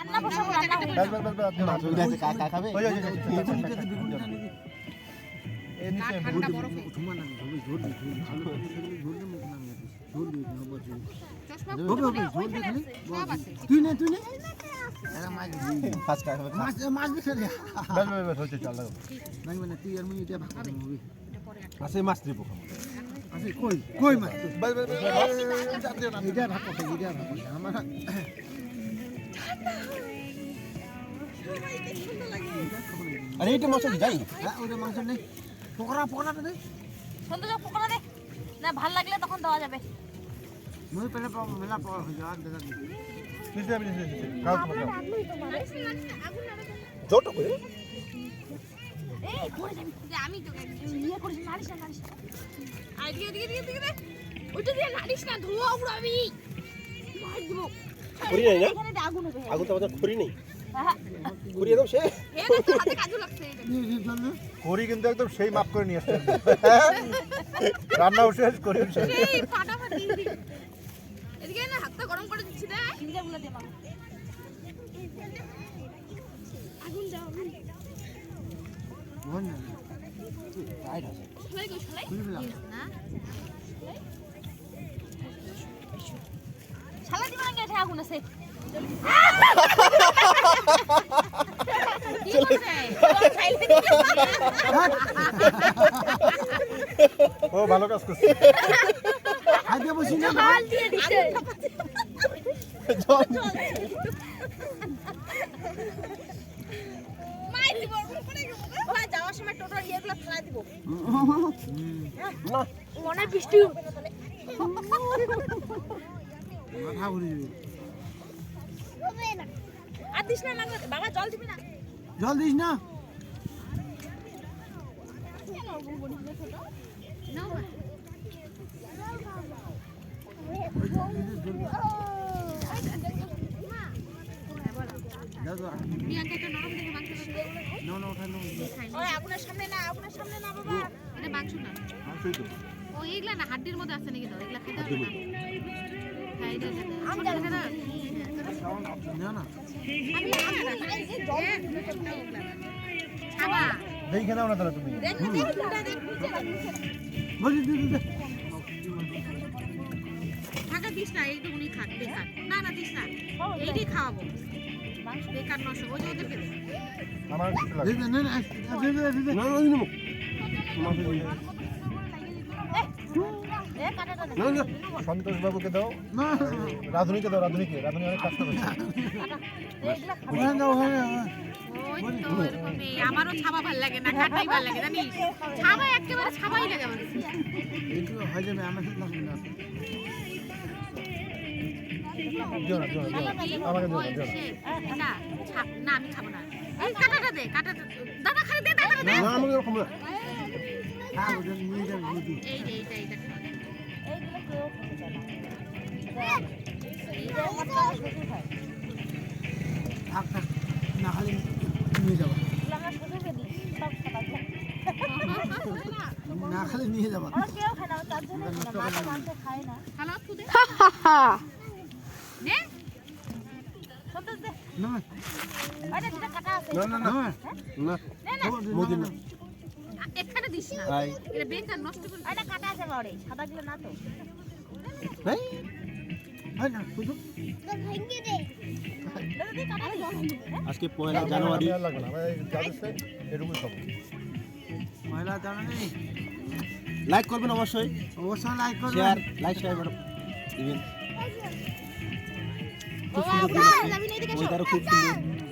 রান্না বসাবো রান্না হয়ে বাস বাস বাস মাছ উঠে আছে কা খাবে ওই ওই এই না নিচে ঠান্ডা বরফে ঝুমা না ঝুমে ঝোল দি ঝোল ভালো ঝোল দে মুখ না ঝোল দি না বস চশমা হবে হবে ঝোল দে খালি তুই নে এরা মাছ ফাস কা খাবে মাছ মাছ দিছে রে বাস বাস বাস হচ্ছে চাল নাই মানে তুই আর মুই এটা ভাগ হবে মাছে মাছ দিব আছে কই মাছ বাস বাস এটা ভাগ করতে এটা ভাগ করতে আমার আরে এটা মাছ যাই হ্যাঁ ওটা মাছ নেই পকোড়া দে সুন্দর পকোড়া দে না ভাল লাগলে তখন দেওয়া যাবে মুই পেলে মেলা পকোড়া হয়ে যাওয়ার দেখা নিচে নিচে কাউ তো ছোট করে এই পড়ে যাবি আমি তো ইয়ে করিস নাড়িস না আইডিয়া দিকে ওইটা দিয়ে নাড়িস না ধোয়া উড়াবি মার দিব খড়ি নাই না এখানে আগুন হবে আগুন তো আমাদের খড়ি নেই হ্যাঁ খড়ি একদম সে এই তো হাতে কাজু লাগছে এটা করি কিন্তু একদম সেই মাপ করে নিয়ে আসছে রান্না শেষ করে শেষ এই ফাটাফাটি এদিকে না হাতটা গরম করে দিচ্ছি না সিঙ্গা গুলো দে মা আগুন দাও বল না রাইট আছে সলাই গো সলাই না শালা দিবা না গেছে আগুন আছে ও ভালো কাজ করছে আগে বসি না হাল দিয়ে দিছে মাই দিব ওই যাওয়ার সময় টোটো ইয়েগুলো ফেলা দিব না মনে বৃষ্টি হবে না তাহলে মাথা ঘুরে যাবে হবে না আর দিস না লাগবে বাবা জল দিবি না জল দিস না নাও দাদা প্রিয়াঙ্কা একটা নরম দেখে মাংস না ওঠানো ওই আগুনের সামনে না বাবা এটা মাংস না মাংসই তো ও এগুলা না হাড্ডির মধ্যে আছে নাকি তো এগুলা খেতে হবে না খাই দে না না খাবা দেখে নাও না তাহলে তুমি দেখ না দেখ দুটা দেখ নিচে লাগছে বলি দিদি থাকা দিস না এইটুকুনি খাক বেকার না দিস না এইটাই খাওয়াবো বেকার নষ্ট ওই যে ওদেরকে দে আমার কিছু লাগে দিদি না না দিদি না না দিন মাছ দিন এ কাটাটা দে না না সন্তোষ বাবুকে দাও না রাধুনিকে দাও রাধুনি অনেক কাজ করছে এগুলা ওখানে ওই তো এরকমই আমারও ছাবা ভাল লাগে না কাটাই ভাল লাগে জানিস ছাবা একেবারে ছাবাই লাগে আমার একটু হয়ে যাবে আমার সাথে লাগবে না দিও না আমাকে দিও ওই না সে, এটা না আমি খাবো না এই কাটাটা দে কাটাটা দাদা খালি দে দাদাটা দে না আমাকে এরকম না হ্যাঁ ওটা নিয়ে যাবে দিদি এই যে এইটা এইগুলো কেউ খেতে চায় না এইটা মতলব শ্বশুর খায় থাক না খালি নিয়ে যাবো এগুলো আমরা শ্বশুরকে দিই সব খাবার না খালি নিয়ে যাবো আমরা কেউ খায় না তার জন্য মাংস খায় না হ্যালো তুই দে দে সন্তোষ দে না ওইটা যেটা কাটা আছে না না না না না নে না মোদিন না এখানে দিস না হাই এটা বেকার নষ্ট করে ওইটা কাটা আছে বাড়ি সাদা গুলো না তো নাই হয় না শুধু ভেঙে দে দাদা দি কাটা আছে আজকে 1 জানুয়ারি আর লাগবে না ভাই যা দিচ্ছে এটুকুই খাবো মহিলা জানা নেই লাইক করবেন অবশ্যই অবশ্যই লাইক করবেন শেয়ার ম্যাডাম দিবেন খুব বাবা সুন্দর যাবি না এদিকে ওয়েদারও খুব সুন্দর